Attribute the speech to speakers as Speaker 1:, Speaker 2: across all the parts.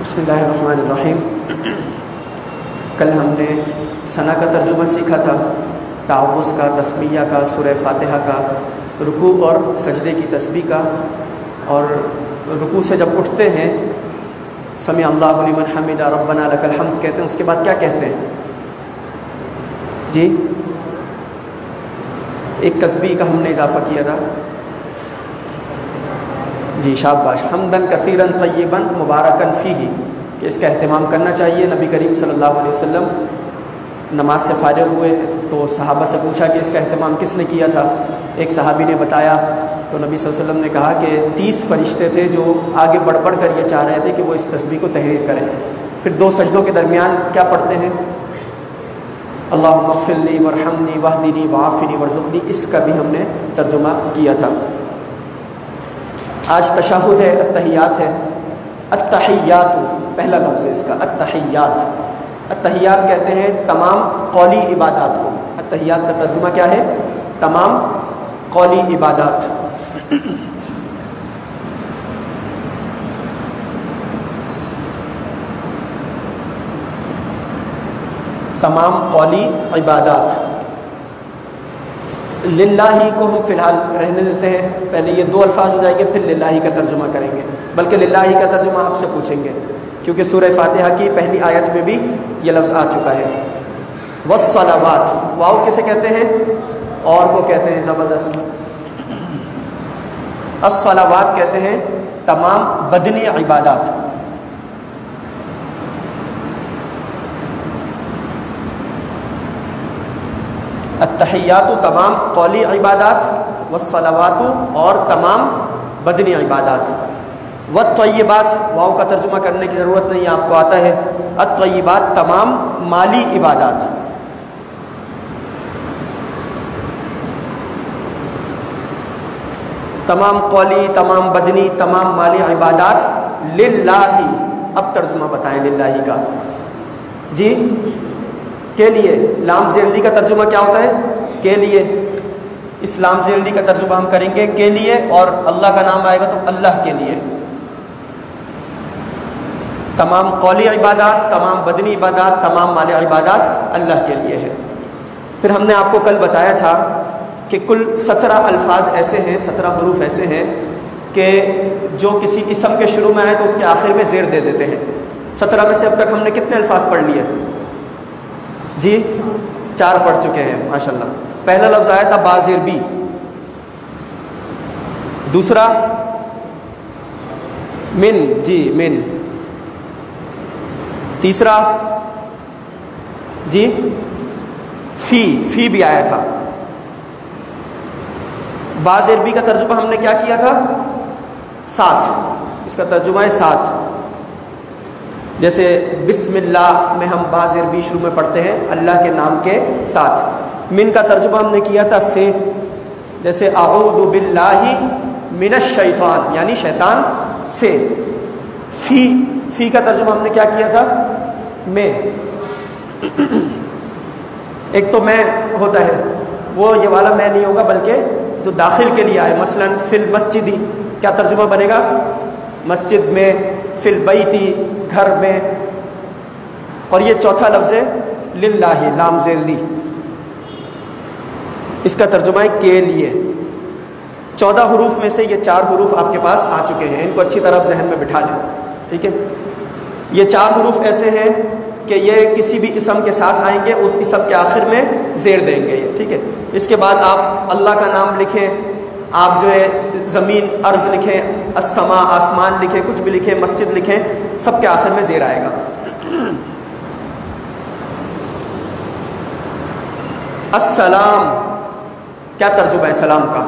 Speaker 1: بسم اللہ الرحمن الرحیم۔ کل ہم نے ثنا کا ترجمہ سیکھا تھا، تعوذ کا، تسمیہ کا، سورہ فاتحہ کا، رکوع اور سجدے کی تسبیح کا، اور رکوع سے جب اٹھتے ہیں سمع اللہ لمن حمدہ ربنا لک الحمد کہتے ہیں، اس کے بعد کیا کہتے ہیں جی؟ ایک تسبیح کا ہم نے اضافہ کیا تھا جی، شاباش، حمدن کثیرن طیبن مبارکن فیہ، کہ اس کا اہتمام کرنا چاہیے۔ نبی کریم صلی اللہ علیہ وسلم نماز سے فارغ ہوئے تو صحابہ سے پوچھا کہ اس کا اہتمام کس نے کیا تھا؟ ایک صحابی نے بتایا تو نبی صلی اللہ علیہ وسلم نے کہا کہ 30 فرشتے تھے جو آگے بڑھ بڑھ کر یہ چاہ رہے تھے کہ وہ اس تسبیح کو تحریر کریں۔ پھر 2 سجدوں کے درمیان کیا پڑھتے ہیں؟ اللہم اغفر لی وارحمنی واہدنی وعافنی وارزقنی، اس کا بھی ہم نے ترجمہ کیا تھا۔ آج تشہد ہے، التحیات ہے۔ التحیات پہلا لفظ ہے اس کا، التحیات۔ التحیات کہتے ہیں تمام قولی عبادات کو۔ التحیات کا ترجمہ کیا ہے؟ تمام قولی عبادات۔ تمام قولی عبادات۔ للہ کو ہم فی الحال رہنے دیتے ہیں، پہلے یہ 2 الفاظ ہو جائیں گے، پھر للہ کا ترجمہ کریں گے، بلکہ للہ کا ترجمہ آپ سے پوچھیں گے کیونکہ سورہ فاتحہ کی پہلی آیت میں بھی یہ لفظ آ چکا ہے۔ والصلوات، واو کسے کہتے ہیں؟ اور کو کہتے ہیں، زبردست، الصلوات کہتے ہیں تمام بدنی عبادات۔ التحیات تمام قولی عبادات، والصلوات اور تمام بدنی عبادات۔ والطیبات، واو کا ترجمہ کرنے کی ضرورت نہیں، آپ کو آتا ہے۔ الطیبات تمام مالی عبادات۔ تمام قولی، تمام بدنی، تمام مالی عبادات للہ۔ اب ترجمہ بتائیں للہ کا جی، کے لیے۔ لام زیردی کا ترجمہ کیا ہوتا ہے؟ کے لیے۔ اس لام زیردی کا ترجمہ ہم کریں گے کے لیے، اور اللہ کا نام آئے گا تو اللہ کے لیے۔ تمام قولی عبادات، تمام بدنی عبادات، تمام مالی عبادات اللہ کے لیے ہے۔ پھر ہم نے آپ کو کل بتایا تھا کہ کل 17 الفاظ ایسے ہیں، 17 حروف ایسے ہیں کہ جو کسی اسم کے شروع میں آئے تو اس کے آخر میں زیر دے دیتے ہیں۔ 17 میں سے اب تک ہم نے کتنے الفاظ پڑھ لیے جی؟ 4 پڑھ چکے ہیں ماشاءاللہ۔ پہلا لفظ آیا تھا بازر بی، دوسرا من، جی من، تیسرا جی فی بھی آیا تھا۔ بازر بی کا ترجمہ ہم نے کیا کیا تھا؟ ساتھ، اس کا ترجمہ ہے ساتھ۔ جیسے بسم اللہ میں ہم بازر بی شروع میں پڑھتے ہیں اللہ کے نام کے ساتھ۔ من کا ترجمہ ہم نے کیا تھا سے، جیسے اعوذ باللہ من الشیطان، یعنی شیطان سے۔ فی کا ترجمہ ہم نے کیا کیا تھا؟ میں۔ ایک تو میں ہوتا ہے، وہ یہ والا میں نہیں ہوگا بلکہ جو داخل کے لیے آئے، مثلا فی المسجد، کیا ترجمہ بنے گا؟ مسجد میں، فی البیتی، گھر میں۔ اور یہ چوتھا لفظ ہے للہ، لام زیر لی، اس کا ترجمہ ہے کے لیے۔ 14 حروف میں سے یہ 4 حروف آپ کے پاس آ چکے ہیں، ان کو اچھی طرح ذہن میں بٹھا لیں، ٹھیک ہے؟ یہ 4 حروف ایسے ہیں کہ یہ کسی بھی اسم کے ساتھ آئیں گے، اس اسم کے آخر میں زیر دیں گے یہ، ٹھیک ہے؟ اس کے بعد آپ اللہ کا نام لکھیں، آپ جو ہے زمین ارض لکھیں، السماء آسمان لکھیں، کچھ بھی لکھیں، مسجد لکھیں، سب کے آخر میں زیر آئے گا۔ السلام، کیا ترجمہ ہے سلام کا؟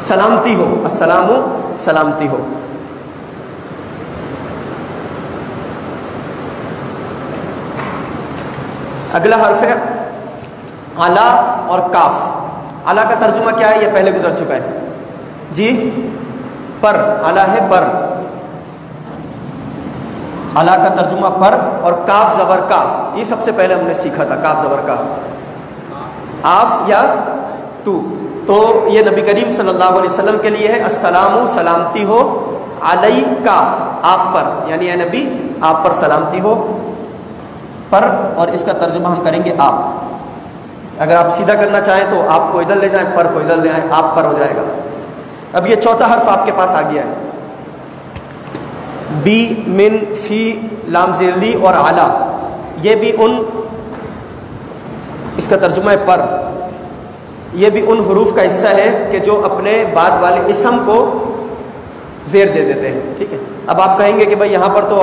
Speaker 1: سلامتی ہو، السلام سلامتی ہو۔ اگلا حرف ہے علا اور کاف۔ علا کا ترجمہ کیا ہے؟ یہ پہلے گزر چکا ہے جی، پر، علا ہے پر، علا کا ترجمہ پر، اور کاف زبر کا، یہ سب سے پہلے ہم نے سیکھا تھا، کاف زبر کا، آپ یا تو۔ تو یہ نبی کریم صلی اللہ علیہ وسلم کے لیے ہے، السلام سلامتی ہو علیکا آپ پر، یعنی اے نبی آپ پر سلامتی ہو، پر، اور اس کا ترجمہ ہم کریں گے آپ. اگر آپ سیدھا کرنا چاہیں تو آپ کو ادھر لے جائیں، پر کو ادھر لے آئیں، آپ پر ہو جائے گا. اب یہ چوتھا حرف آپ کے پاس آ گیا ہے، بی، من، فی، لام زیر لی اور علی. یہ بھی ان، اس کا ترجمہ ہے پر، یہ بھی ان حروف کا حصہ ہے کہ جو اپنے بعد والے اسم کو زیر دے دیتے ہیں. ٹھیک ہے. اب آپ کہیں گے کہ بھائی یہاں پر تو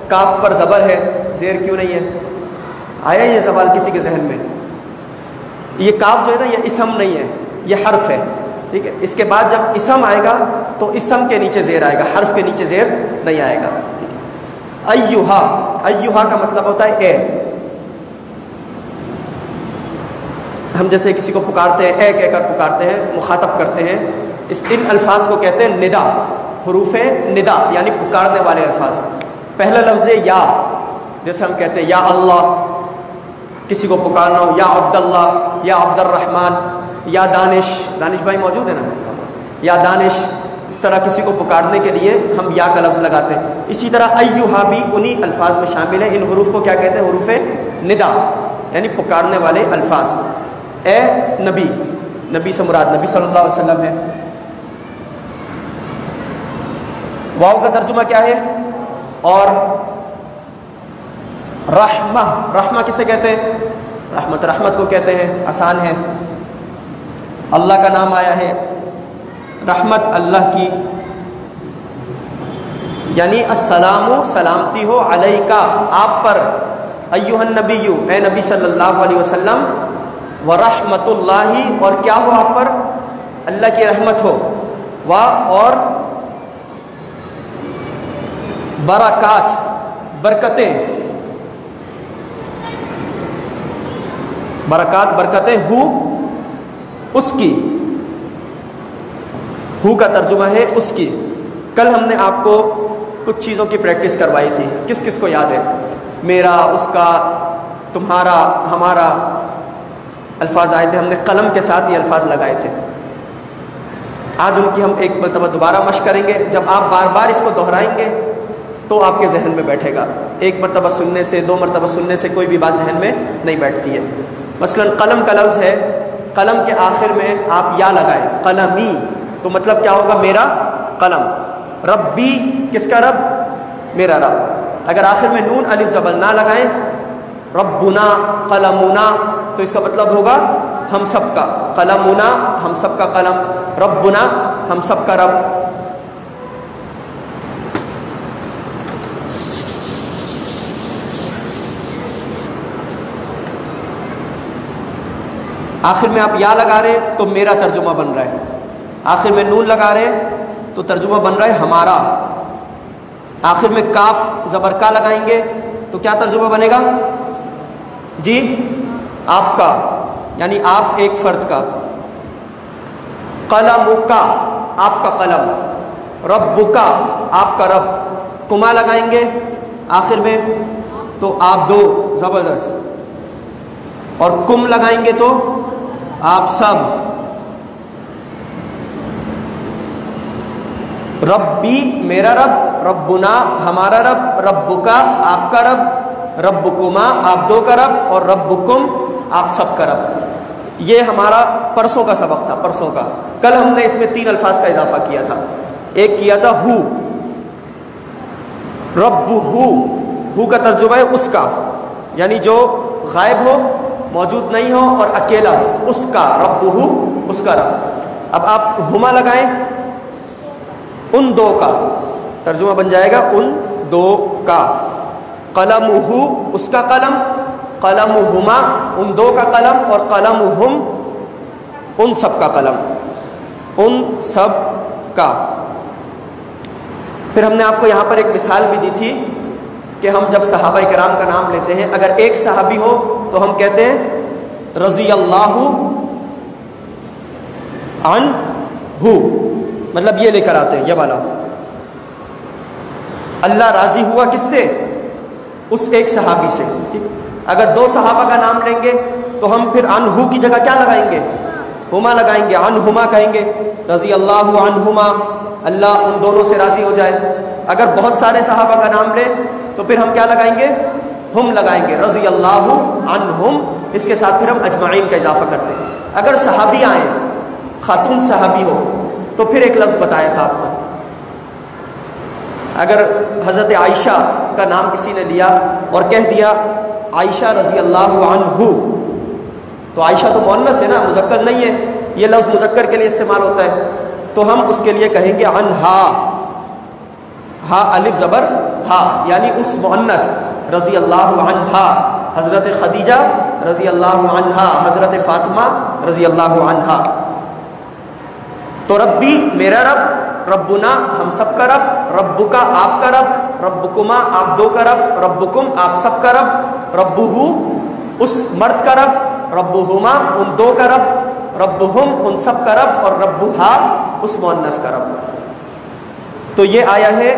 Speaker 1: کاف پر زبر ہے، زیر کیوں نہیں ہے؟ آیا یہ سوال کسی کے ذہن میں؟ یہ کاف جو ہے نا یہ اسم نہیں ہے، یہ حرف ہے. ٹھیک ہے. اس کے بعد جب اسم آئے گا تو اسم کے نیچے زیر آئے گا، حرف کے نیچے زیر نہیں آئے گا. ایہا، ایہا کا مطلب ہوتا ہے اے. ہم جیسے کسی کو پکارتے ہیں، اے کہہ کر پکارتے ہیں، مخاطب کرتے ہیں، ان الفاظ کو کہتے ہیں ندا، حروف ندا یعنی پکارنے والے الفاظ. پہلا لفظ ہے یا، جیسے ہم کہتے ہیں یا اللہ، کسی کو پکارنا ہو، یا عبد اللہ، یا عبد الرحمن، یا دانش، دانش بھائی موجود ہے نا، یا دانش. اس طرح کسی کو پکارنے کے لیے ہم یا کا لفظ لگاتے ہیں. اسی طرح ایہا بھی انہی الفاظ میں شامل ہے. ان حروف کو کیا کہتے ہیں؟ حروف ندا یعنی پکارنے والے الفاظ. اے نبی، نبی سے مراد نبی صلی اللہ علیہ وسلم ہے. واو کا ترجمہ کیا ہے؟ اور رحمہ، رحمہ کسے کہتے ہیں؟ رحمت، رحمت کو کہتے ہیں، آسان ہے. اللہ کا نام آیا ہے، رحمت اللہ کی، یعنی السلام، سلامتی ہو، علیکا آپ پر، ایھا النبی اے نبی صلی اللہ علیہ وسلم، ورحمت اللہ اور کیا ہو آپ پر؟ اللہ کی رحمت ہو، اور برکات، برکتیں، برکات برکتیں ہو اس کی. ہو کا ترجمہ ہے اس کی. کل ہم نے آپ کو کچھ چیزوں کی پریکٹس کروائی تھی، کس کس کو یاد ہے؟ میرا، اس کا، تمہارا، ہمارا الفاظ آئے تھے. ہم نے قلم کے ساتھ یہ الفاظ لگائے تھے. آج ان کی ہم ایک مرتبہ دوبارہ مشق کریں گے. جب آپ بار بار اس کو دہرائیں گے تو آپ کے ذہن میں بیٹھے گا. ایک مرتبہ سننے سے، دو مرتبہ سننے سے کوئی بھی بات ذہن میں نہیں بیٹھتی ہے. مثلا قلم کا لفظ ہے، قلم کے آخر میں آپ یا لگائیں، قلمی، تو مطلب کیا ہوگا؟ میرا قلم. ربی، کس کا رب؟ میرا رب. اگر آخر میں نون الف زبر نہ لگائیں، ربنا، قلمنا، تو اس کا مطلب ہوگا ہم سب کا. قلمنا ہم سب کا قلم، ربنا ہم سب کا رب. آخر میں آپ یا لگا رہے تو میرا ترجمہ بن رہا ہے. آخر میں نون لگا رہے تو ترجمہ بن رہا ہے ہمارا. آخر میں کاف زبر کا لگائیں گے تو کیا ترجمہ بنے گا؟ جی، آپ کا، یعنی آپ ایک فرد کا. قلم کا، آپ کا قلم. رب کا، آپ کا رب. کما لگائیں گے آخر میں تو آپ دو، زبردست. اور کم لگائیں گے تو آپ سب. ربی میرا رب، ربنا ہمارا رب، ربکا آپ کا رب، ربکما آپ دو کا رب، اور ربکم آپ سب کا رب. یہ ہمارا پرسوں کا سبق تھا، پرسوں کا. کل ہم نے اس میں 3 الفاظ کا اضافہ کیا تھا. ایک کیا تھا ہو، رب ہو کا ترجمہ ہے اس کا، یعنی جو غائب ہو، موجود نہیں ہو اور اکیلا ہو، اس کا. رب ہو اس کا رب. اب آپ ہما لگائیں، ان دو کا ترجمہ بن جائے گا ان دو کا. قلم ہو اس کا قلم، قلم ہما ان دو کا قلم، اور قلم ہم ان سب کا قلم، ان سب کا. پھر ہم نے آپ کو یہاں پر ایک مثال بھی دی تھی کہ ہم جب صحابہ کرام کا نام لیتے ہیں، اگر ایک صحابی ہو تو ہم کہتے ہیں رضی اللہ عنہ، مطلب یہ لے کر آتے ہیں یہ والا. اللہ راضی ہوا کس سے؟ اس ایک صحابی سے. اگر 2 صحابہ کا نام لیں گے تو ہم پھر عنہ کی جگہ کیا لگائیں گے؟ ہما لگائیں گے، عنہما کہیں گے، رضی اللہ عنہما، اللہ ان دونوں سے راضی ہو جائے۔ اگر بہت سارے صحابہ کا نام لے تو پھر ہم کیا لگائیں گے؟ ہم لگائیں گے، رضی اللہ عنہم، اس کے ساتھ پھر ہم اجمعین کا اضافہ کرتے ہیں۔ اگر صحابی آئیں، خاتون صحابی ہو تو پھر ایک لفظ بتایا تھا آپ کو، اگر حضرت عائشہ کا نام کسی نے لیا اور کہہ دیا عائشہ رضی اللہ عنہ، تو عائشہ تو مؤنث ہے نا، مذکر نہیں ہے، یہ لفظ مذکر کے لیے استعمال ہوتا ہے، تو ہم اس کے لیے کہیں گے عنہا، ہا الف زبر ہا، یعنی اس مؤنث رضی اللہ عنہا، حضرت خدیجہ رضی اللہ عنہا، حضرت فاطمہ رضی اللہ عنہا۔ تو ربی میرا رب، ربنا ہم سب کا رب، ربکا آپ کا رب، ربکما آپ دو کا رب، ربکم آپ سب کا رب، ربہو اس مرد کا رب، ربہما ان دو کا رب، ربہم ان سب کا رب، اور ربہا اس مؤنث کا رب۔ تو یہ آیا ہے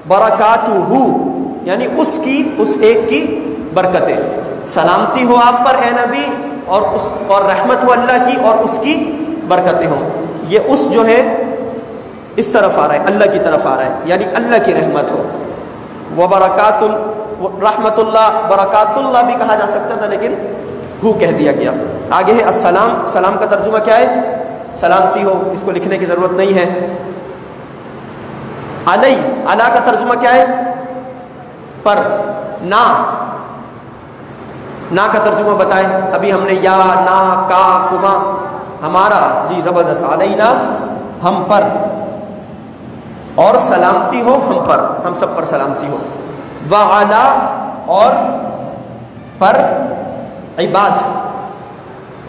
Speaker 1: برکاتہ، یعنی اس کی، اس ایک کی برکتیں، سلامتی ہو آپ پر اے نبی، اور رحمت ہو اللہ کی اور اس کی برکتیں ہوں۔ یہ اس جو ہے اس طرف آ رہا ہے، اللہ کی طرف آ رہا ہے، یعنی اللہ کی رحمت ہو۔ وبرکات رحمت اللہ، برکات اللہ بھی کہا جا سکتا تھا لیکن ہو کہہ دیا گیا۔ آگے ہے السلام، سلام کا ترجمہ کیا ہے؟ سلامتی ہو، اس کو لکھنے کی ضرورت نہیں ہے۔ علی، علا کا ترجمہ کیا ہے؟ پر، نا، نا کا ترجمہ بتائیں۔ ابھی ہم نے یا، نا، کا، کما، ہمارا، جی زبردست، علینا ہم پر، اور سلامتی ہو ہم پر، ہم سب پر سلامتی ہو۔ وعلا اور پر، عباد،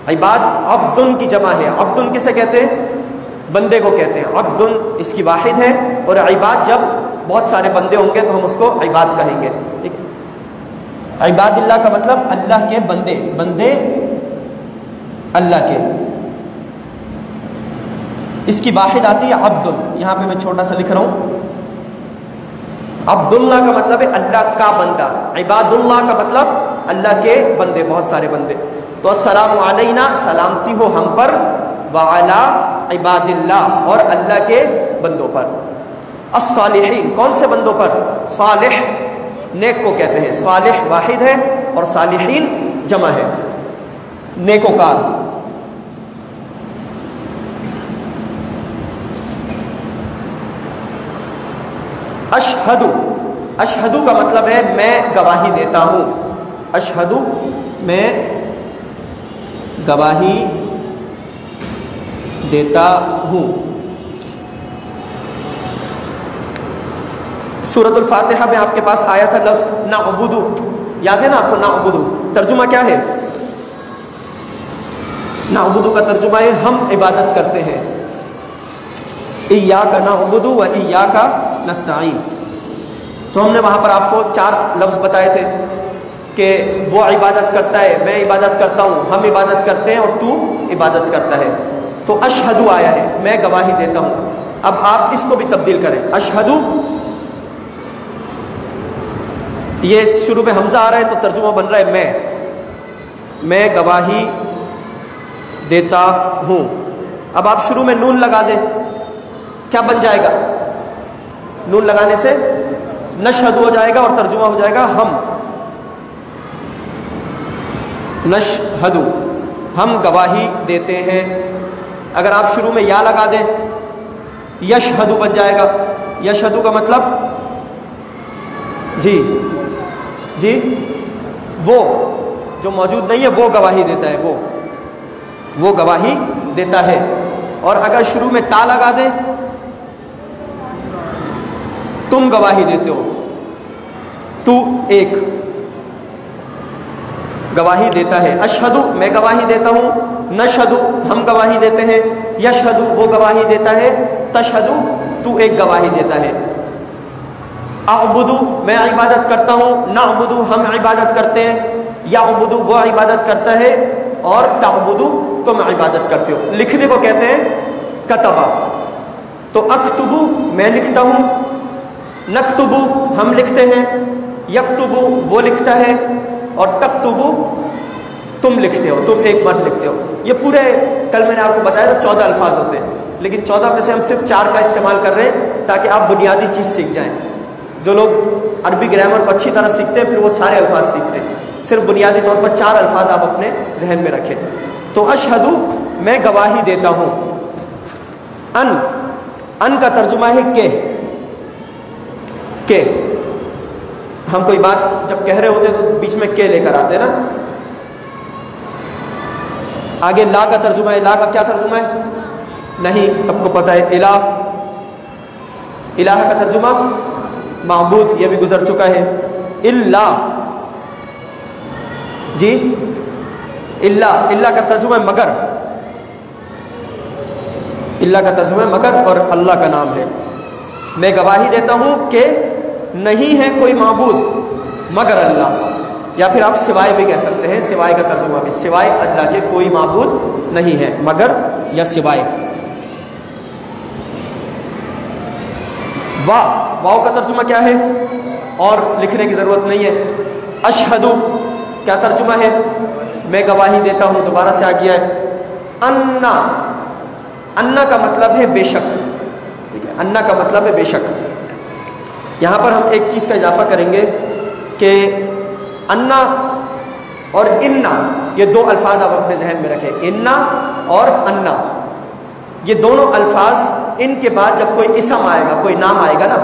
Speaker 1: عباد عبدن کی جمع ہے، عبدن کسے کہتے ہیں؟ بندے کو کہتے ہیں، عبدن اس کی واحد ہے، اور عباد جب بہت سارے بندے ہوں گے تو ہم اس کو عباد کہیں گے، ٹھیک ہے؟ عباد اللہ کا مطلب اللہ کے بندے، بندے اللہ کے، اس کی واحد آتی ہے عبدن، یہاں پہ میں چھوٹا سا لکھ رہا ہوں، عبداللہ کا مطلب ہے اللہ کا بندہ، عباد اللہ کا مطلب اللہ کے بندے، بہت سارے بندے۔ تو السلام علینا، سلامتی ہو ہم پر، وعلا عباد اللہ اور اللہ کے بندوں پر، الصالحین کون سے بندوں پر؟ صالح نیک کو کہتے ہیں، صالح واحد ہے اور صالحین جمع ہے، نیکوکار۔ اشہدو، اشہدو کا مطلب ہے میں گواہی دیتا ہوں، اشہدو میں گواہی دیتا ہوں۔ سورۃ الفاتحہ میں آپ کے پاس آیا تھا لفظ نعبدو، یاد ہے نا آپ کو؟ نعبدو ترجمہ کیا ہے؟ نعبدو کا ترجمہ ہے ہم عبادت کرتے ہیں، ایاک نعبد و ایاک نستعین۔ تو ہم نے وہاں پر آپ کو 4 لفظ بتائے تھے کہ وہ عبادت کرتا ہے، میں عبادت کرتا ہوں، ہم عبادت کرتے ہیں اور تو عبادت کرتا ہے۔ تو اشہدو آیا ہے میں گواہی دیتا ہوں۔ اب آپ اس کو بھی تبدیل کریں، اشہدو یہ شروع میں حمزہ آ رہا ہے تو ترجمہ بن رہا ہے میں گواہی دیتا ہوں۔ اب آپ شروع میں نون لگا دیں، کیا بن جائے گا؟ نون لگانے سے نشہد ہو جائے گا اور ترجمہ ہو جائے گا ہم، نشہد ہم گواہی دیتے ہیں۔ اگر آپ شروع میں یا لگا دیں یشہد بن جائے گا، یشہد کا مطلب جی وہ جو موجود نہیں ہے وہ گواہی دیتا ہے، وہ گواہی دیتا ہے۔ اور اگر شروع میں تا لگا دیں تم گواہی دیتے ہو، تو ایک گواہی دیتا ہے۔ اشہدو میں گواہی دیتا ہوں، نشہدو ہم گواہی دیتے ہیں، یشہدو وہ گواہی دیتا ہے، تشہدو تو ایک گواہی دیتا ہے۔ اعبدو میں عبادت کرتا ہوں، نعبدو ہم عبادت کرتے ہیں، یعبدو وہ عبادت کرتا ہے، اور تعبدو تم عبادت کرتے ہو۔ لکھنے کو کہتے ہیں کتبہ۔ تو اکتبو میں لکھتا ہوں، نکتبو ہم لکھتے ہیں، یکتبو وہ لکھتا ہے، اور تکتبو تم لکھتے ہو، تم ایک مرد لکھتے ہو. یہ پورے کل میں نے آپ کو بتایا تو 14 الفاظ ہوتے ہیں، لیکن 14 میں سے ہم صرف 4 کا استعمال کر رہے ہیں تاکہ آپ بنیادی چیز سیکھ جائیں. جو لوگ عربی گرامر کو اچھی طرح سیکھتے ہیں پھر وہ سارے الفاظ سیکھتے ہیں. صرف بنیادی طور پر 4 الفاظ آپ اپنے ذہن میں رکھیں. تو اشہدو میں گواہی دیتا ہوں. ان کا ترجمہ ہے کہ ہم کوئی بات جب کہہ رہے ہوتے ہیں تو بیچ میں کے لے کر آتے ہیں نا. آگے لا کا ترجمہ ہے. لا کا کیا ترجمہ ہے؟ نہیں، سب کو پتہ ہے. الہ کا ترجمہ معبود، یہ بھی گزر چکا ہے. الا جی اللہ کا ترجمہ ہے مگر. اللہ کا ترجمہ ہے مگر اور اللہ کا نام ہے. میں گواہی دیتا ہوں کہ نہیں ہے کوئی معبود مگر اللہ، یا پھر آپ سوائے بھی کہہ سکتے ہیں. سوائے کا ترجمہ بھی سوائے اللہ کے کوئی معبود نہیں ہے، مگر یا سوائے. واو کا ترجمہ کیا ہے؟ اور لکھنے کی ضرورت نہیں ہے. اشہدو کیا ترجمہ ہے؟ میں گواہی دیتا ہوں. دوبارہ سے آ گیا ہے. انا کا مطلب ہے بے شک. ٹھیک ہے، انا کا مطلب ہے بے شک. یہاں پر ہم ایک چیز کا اضافہ کریں گے کہ انا اور انا یہ 2 الفاظ آپ اپنے ذہن میں رکھیں. انا اور انا یہ دونوں الفاظ، ان کے بعد جب کوئی اسم آئے گا، کوئی نام آئے گا نا،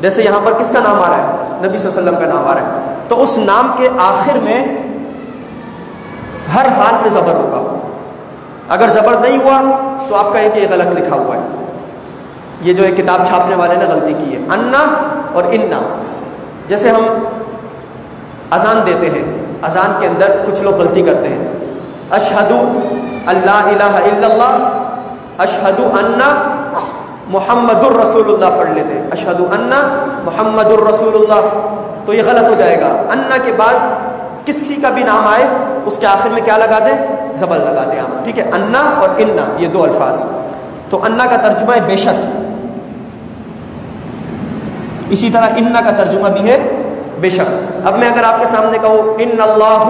Speaker 1: جیسے یہاں پر کس کا نام آ رہا ہے؟ نبی صلی اللہ علیہ وسلم کا نام آ رہا ہے، تو اس نام کے آخر میں ہر حال میں زبر ہوگا. اگر زبر نہیں ہوا تو آپ کہیں کہ یہ غلط لکھا ہوا ہے. یہ جو ایک کتاب چھاپنے والے نے غلطی کی ہے. انا اور انا، جیسے ہم اذان دیتے ہیں، اذان کے اندر کچھ لوگ غلطی کرتے ہیں. اشہدو اللہ الہ الا اللہ، اشہدو انا محمد الرسول اللہ پڑھ لیتے ہیں. اشہدو انا محمد الرسول اللہ، تو یہ غلط ہو جائے گا. انا کے بعد کسی کا بھی نام آئے اس کے آخر میں کیا لگا دیں؟ زبر لگا دیں آپ. ٹھیک ہے، انا اور انا یہ 2 الفاظ. تو انا کا ترجمہ ہے بے شک، اسی طرح انا کا ترجمہ بھی ہے بے شک. اب میں اگر آپ کے سامنے کہوں ان اللہ،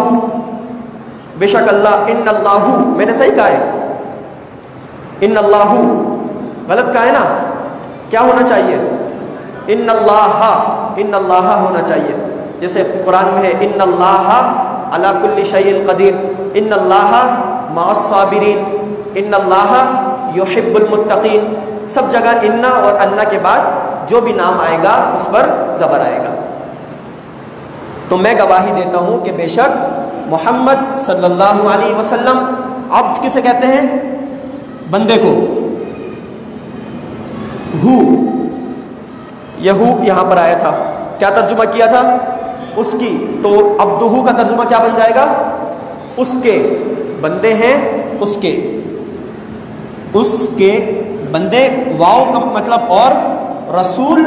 Speaker 1: بے شک اللہ، ان اللہ، میں نے صحیح کہا ہے؟ ان اللہ غلط کہا ہے نا. کیا ہونا چاہیے؟ ان اللہ ہونا چاہیے. جیسے قرآن میں ہے ان اللہ علی کل شیء قدیر، ان اللہ مع الصابرین، ان اللہ یحب المتقین. سب جگہ انا اور انا کے بعد جو بھی نام آئے گا اس پر زبر آئے گا. تو میں گواہی دیتا ہوں کہ بے شک محمد صلی اللہ علیہ وسلم، عبد کسے کہتے ہیں؟ بندے کو. یہ یہاں پر آیا تھا، کیا ترجمہ کیا تھا؟ اس کی. تو عبدہ کا ترجمہ کیا بن جائے گا؟ اس کے. بندے ہیں اس کے بندے. واو کا مطلب اور رسول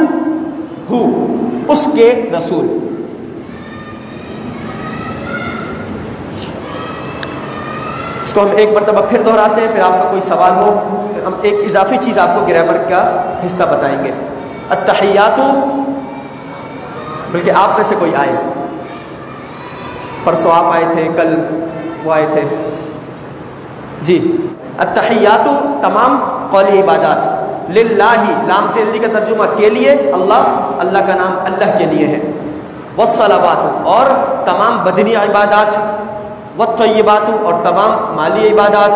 Speaker 1: اس کے رسول. اس کو ہم ایک مرتبہ پھر دہراتے ہیں، پھر آپ کا کوئی سوال ہو پھر ہم ایک اضافی چیز آپ کو گرامر کا حصہ بتائیں گے. التحیات، بلکہ آپ میں سے کوئی آئے، پرسوں آپ آئے تھے، کل وہ آئے تھے جی. التحیات تمام قولی عبادات، للہ، لام سے لی کا ترجمہ کے لیے، اللہ کا نام اللہ کے لیے ہے. والصلوات، اور تمام بدنی عبادات، والطیبات، اور تمام مالی عبادات.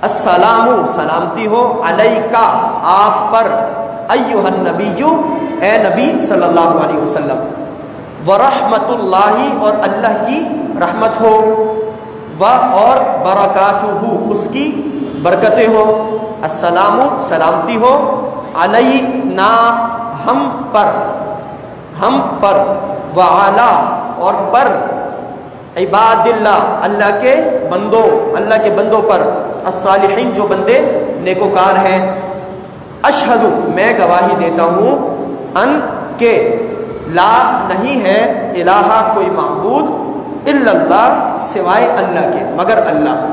Speaker 1: السلام، سلامتی ہو، علیکا، آپ پر، ایھا النبی، اے نبی صلی اللہ علیہ وسلم. ورحمت اللہ، اور اللہ کی رحمت ہو، اور برکاتہ، اس کی برکتیں ہو. السلام، سلامتی ہو، علینا، ہم پر، وعلا، اور پر، عباد اللہ، اللہ کے بندوں پر، الصالحین، جو بندے نیکوکار ہیں. اشہد، میں گواہی دیتا ہوں، ان کہ لا، نہیں ہے، الہ، کوئی معبود، الا اللہ، سوائے اللہ کے، مگر اللہ.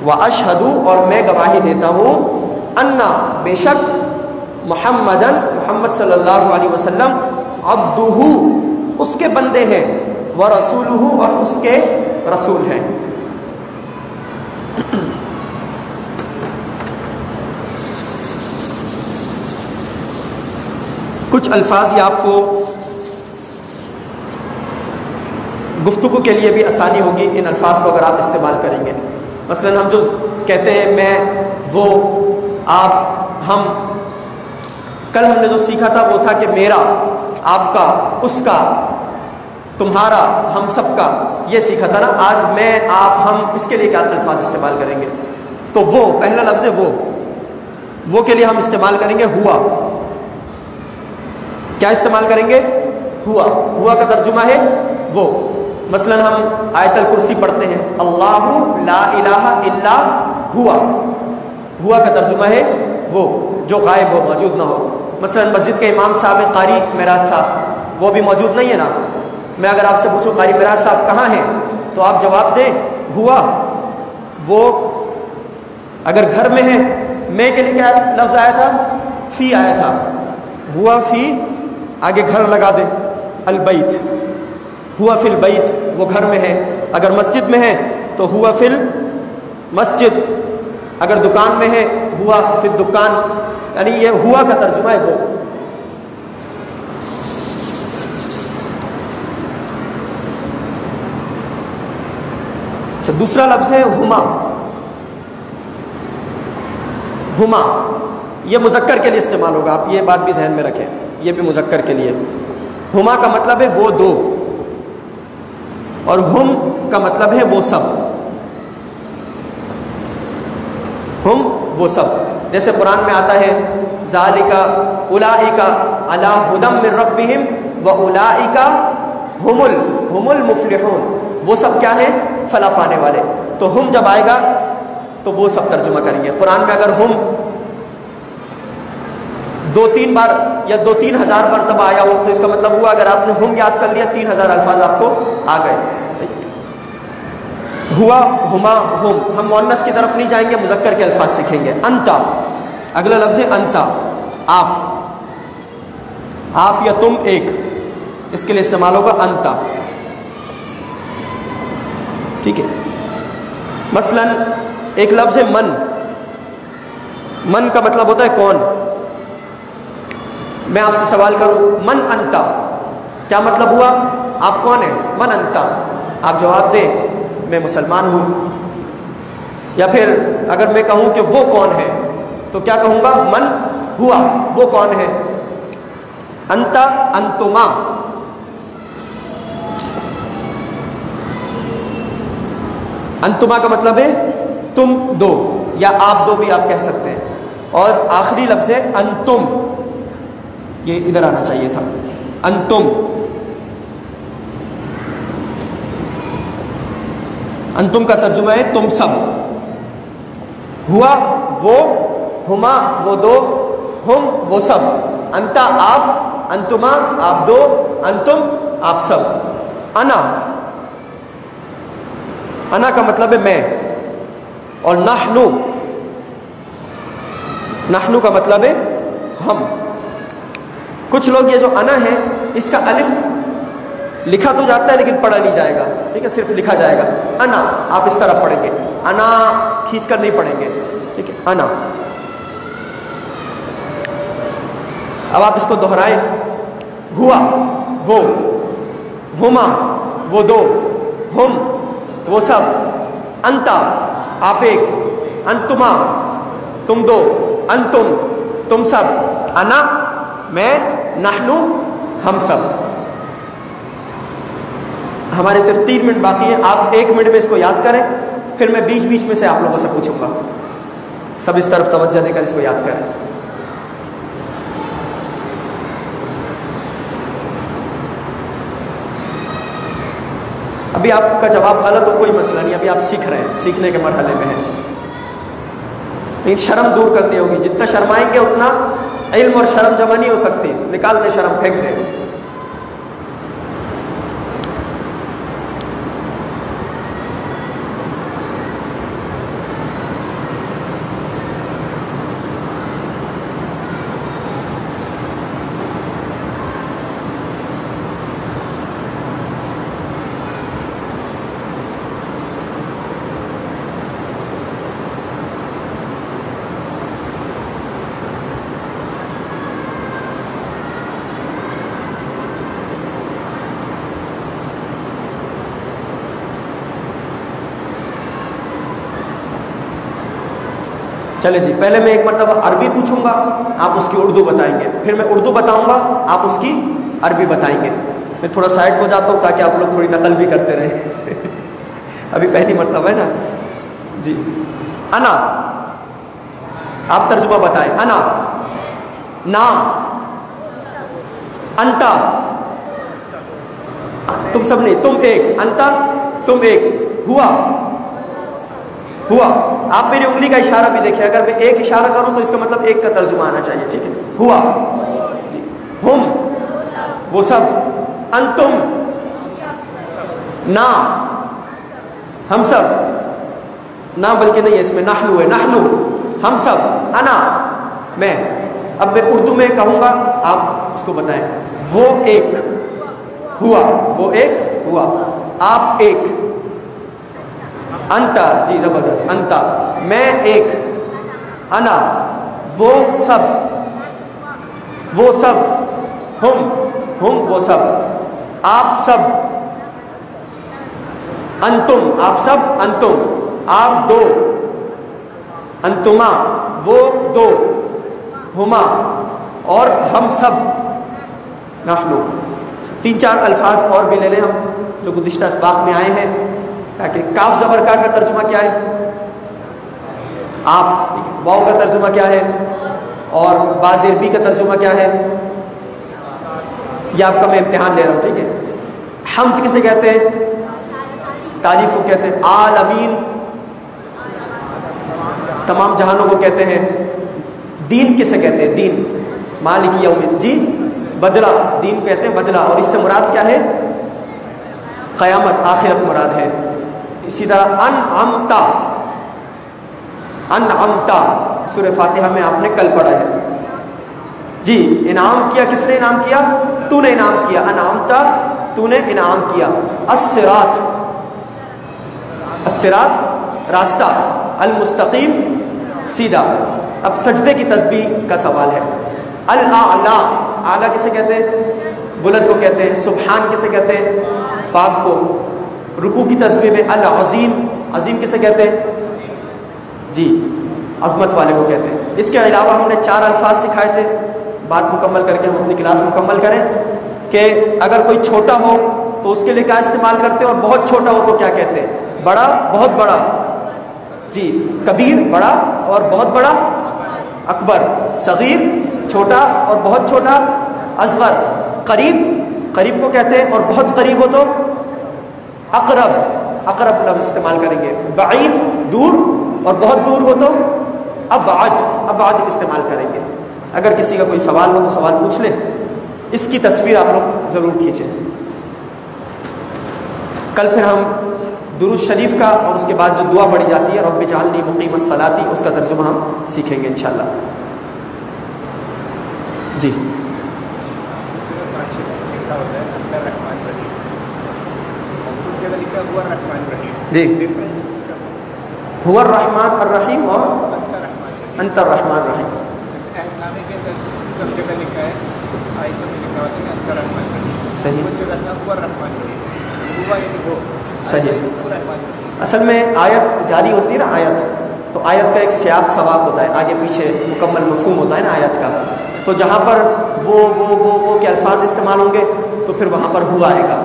Speaker 1: واشہد، اور میں گواہی دیتا ہوں، انا، بے شک، محمد صلی اللہ علیہ وسلم، عبدہ، اس کے بندے ہیں، ورسولہ، اور اس کے رسول ہیں۔ کچھ الفاظ یہ آپ کو گفتگو کے لیے بھی آسانی ہوگی ان الفاظ کو اگر آپ استعمال کریں گے۔ مثلا ہم جو کہتے ہیں میں، وہ، آپ، ہم، کل ہم نے جو سیکھا تھا وہ تھا کہ میرا، آپ کا، اس کا، تمہارا، ہم سب کا، یہ سیکھا تھا نا۔ آج میں، آپ، ہم، اس کے لیے کیا الفاظ استعمال کریں گے؟ تو وہ پہلا لفظ ہے وہ کے لیے ہم استعمال کریں گے ہوا۔ کیا استعمال کریں گے؟ ہوا کا ترجمہ ہے وہ۔ مثلا ہم آیت الکرسی پڑھتے ہیں، اللہ لا الہ الا ہوا کا ترجمہ ہے وہ، جو غائب ہو، موجود نہ ہو۔ مثلا مسجد کے امام صاحب قاری معراج صاحب، وہ بھی موجود نہیں ہے نا۔ میں اگر آپ سے پوچھوں قاری معراج صاحب کہاں ہیں، تو آپ جواب دیں ہوا۔ وہ اگر گھر میں ہے، میں کے لیے کیا لفظ آیا تھا؟ فی آیا تھا، ہوا فی، آگے گھر لگا دیں، البیت، ہوا فی البیت، وہ گھر میں ہے۔ اگر مسجد میں ہے تو ہوا فی المسجد، اگر دکان میں ہے ہوا فی الدکان، یعنی یہ ہوا کا ترجمہ ہے وہ۔ اچھا، دوسرا لفظ ہے ہما۔ ہما یہ مذکر کے لیے استعمال ہوگا، آپ یہ بات بھی ذہن میں رکھیں، یہ بھی مذکر کے لیے۔ ہما کا مطلب ہے وہ دو، اور ہم کا مطلب ہے وہ سب۔ ہم وہ سب، جیسے قرآن میں آتا ہے ذالک اولئک علی ھدی من ربہم واولئک ہم المفلحون، وہ سب کیا ہیں؟ فلاح پانے والے۔ تو ہم جب آئے گا تو وہ سب ترجمہ کریں گے۔ قرآن میں اگر ہم 2-3 بار یا 2-3 ہزار مرتبہ آیا ہو تو اس کا مطلب ہوا اگر آپ نے ہم یاد کر لیا 3000 الفاظ آپ کو آ گئے۔ ہوا، ہما، ہم مؤنث کی طرف نہیں جائیں گے، مذکر کے الفاظ سیکھیں گے۔ انتا، اگلا لفظ ہے انتا، آپ یا تم ایک، اس کے لیے استعمال ہوگا انتا، ٹھیک ہے۔ مثلا ایک لفظ ہے من کا مطلب ہوتا ہے کون۔ میں آپ سے سوال کروں من انتا، کیا مطلب ہوا؟ آپ کون ہیں؟ من انتا، آپ جواب دیں میں مسلمان ہوں۔ یا پھر اگر میں کہوں کہ وہ کون ہے تو کیا کہوں گا؟ من ہوا، وہ کون ہے؟ انتا، انتما، انتما کا مطلب ہے تم دو، یا آپ دو بھی آپ کہہ سکتے ہیں۔ اور آخری لفظ ہے انتم، یہ ادھر آنا چاہیے تھا، انتم۔ انتم کا ترجمہ ہے تم سب۔ ہوا وہ، ہما وہ دو، ہم وہ سب، انتا آپ، انتما آپ دو، انتم آپ سب۔ انا کا مطلب ہے میں، اور نحنو کا مطلب ہے ہم۔ کچھ لوگ یہ جو انا ہے اس کا الف لکھا تو جاتا ہے لیکن پڑھا نہیں جائے گا، ٹھیک ہے، صرف لکھا جائے گا انا، آپ اس طرح پڑھیں گے، انا کھینچ کر نہیں پڑھیں گے، ٹھیک ہے، انا۔ اب آپ اس کو دہرائیں، ہوا وہ، ہما وہ دو، ہم وہ سب، انتا آپ ایک، انتما تم دو، انتم تم سب، انا میں، نحنو ہم سب۔ ہمارے صرف 3 منٹ باقی ہیں، آپ 1 منٹ میں اس کو یاد کریں، پھر میں بیچ بیچ میں سے آپ لوگوں سے پوچھوں گا، سب اس طرف توجہ دے کر اس کو یاد کریں۔ ابھی آپ کا جواب غلط ہو کوئی مسئلہ نہیں، ابھی آپ سیکھ رہے ہیں، سیکھنے کے مرحلے میں ہیں، لیکن شرم دور کرنی ہوگی، جتنا شرمائیں گے اتنا علم اور شرم جمع نہیں ہو سکتی، نکال دیں شرم، پھینک دیں۔ چلے جی، پہلے میں ایک مرتبہ عربی پوچھوں گا، آپ اس کی اردو بتائیں گے، پھر میں اردو بتاؤں گا، آپ اس کی عربی بتائیں گے۔ میں تھوڑا سائڈ ہو جاتا ہوں تاکہ آپ لوگ تھوڑی نقل بھی کرتے رہیں ابھی پہلی مرتبہ ہے نا جی۔ انا، آپ ترجمہ بتائیں۔ انا، نا، انتا، تم سب نہیں، تم ایک، انتا تم ایک، ہوا ہوا۔ آپ میری انگلی کا اشارہ بھی دیکھیں، اگر میں ایک اشارہ کروں تو اس کا مطلب ایک کا ترجمہ آنا چاہیے، ٹھیک ہے؟ ہوا جی۔ ہم، وہ سب۔ انتم، نا، ہم سب، نا بلکہ نہیں ہے اس میں نحنو ہے، نحنو ہم سب۔ انا، میں۔ اب میں اردو میں کہوں گا، آپ اس کو بتائیں۔ وہ ایک ہوا، وہ ایک ہوا، آپ ایک۔ انتا، جی زبردست، انتا میں ایک۔ انا، وہ سب، وہ سب۔ ہم وہ سب، آپ سب۔ انتم، آپ سب، انتم آپ دو۔ انتما، وہ دو۔ ہما، اور ہم سب۔ نحنو۔ تین چار الفاظ اور بھی لے لیں ہم جو گزشتہ اسباق میں آئے ہیں، تاکہ کاف زبر کا ترجمہ کیا ہے؟ آپ۔ واو کا ترجمہ کیا ہے؟ اور باز عربی کا ترجمہ کیا ہے؟ یہ آپ کا میں امتحان لے رہا ہوں، ٹھیک ہے؟ حمد کسے کہتے ہیں؟ تعریف کو کہتے ہیں۔ عالمین، تمام جہانوں کو کہتے ہیں۔ دین کسے کہتے ہیں؟ دین، مالک یوم الدین، جی بدلہ، دین کہتے ہیں بدلہ، اور اس سے مراد کیا ہے؟ قیامت، آخرت مراد ہے۔ اسی طرح انعمتا، انعمتا سورہ فاتحہ میں آپ نے کل پڑھا ہے جی۔ انعام کیا، کس نے انعام کیا؟ تو نے انعام کیا۔ انعمتا، تو نے انعام کیا۔ الصراط، الصراط راستہ، المستقیم سیدھا۔ اب سجدے کی تسبیح کا سوال ہے۔ الاعلی، اعلیٰ کسے کہتے ہیں؟ بلند کو کہتے ہیں۔ سبحان کسے کہتے ہیں؟ پاک کو۔ رکوع کی تسبیح میں العظیم، عظیم کسے کہتے ہیں؟ جی عظمت والے کو کہتے ہیں۔ اس کے علاوہ ہم نے 4 الفاظ سکھائے تھے، بات مکمل کر کے ہم اپنی کلاس مکمل کریں، کہ اگر کوئی چھوٹا ہو تو اس کے لیے کیا استعمال کرتے ہیں، اور بہت چھوٹا ہو تو کیا کہتے ہیں؟ بڑا، بہت بڑا جی۔ کبیر بڑا اور بہت بڑا، اکبر۔ صغیر چھوٹا اور بہت چھوٹا، اصغر۔ قریب، قریب کو کہتے ہیں، اور بہت قریب ہو تو اقرب، اقرب لفظ استعمال کریں گے۔ بعید دور، اور بہت دور ہو تو ابعد، ابعد استعمال کریں گے۔ اگر کسی کا کوئی سوال ہو تو سوال پوچھ لیں، اس کی تصویر آپ لوگ ضرور کھینچیں۔ کل پھر ہم درود شریف کا اور اس کے بعد جو دعا پڑھی جاتی ہے رب اجعلنی مقیم الصلاۃ، اس کا ترجمہ ہم سیکھیں گے انشاءاللہ جی۔ جی هو الرحمن الرحیم اور انت الرحمن الرحیم۔ صحیح۔ اصل میں آیت جاری ہوتی ہے نا، آیت تو آیت کا ایک سیاق سباق ہوتا ہے، آگے پیچھے مکمل مفہوم ہوتا ہے نا آیت کا، تو جہاں پر وہ کے الفاظ استعمال ہوں گے تو پھر وہاں پر ہوا آئے گا۔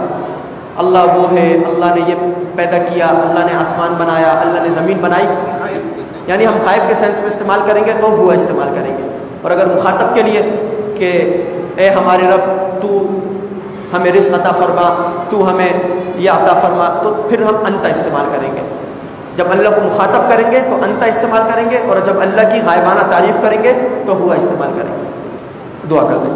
Speaker 1: اللہ وہ ہے، اللہ نے یہ پیدا کیا، اللہ نے آسمان بنایا، اللہ نے زمین بنائی، یعنی ہم غائب کے سینس میں استعمال کریں گے تو ہوا استعمال کریں گے۔ اور اگر مخاطب کے لیے کہ اے ہمارے رب تو ہمیں رزق عطا فرما، تو ہمیں یہ عطا فرما، تو پھر ہم انت استعمال کریں گے۔ جب اللہ کو مخاطب کریں گے تو انت استعمال کریں گے، اور جب اللہ کی غائبانہ تعریف کریں گے تو ہوا استعمال کریں گے۔ دعا کر دیں۔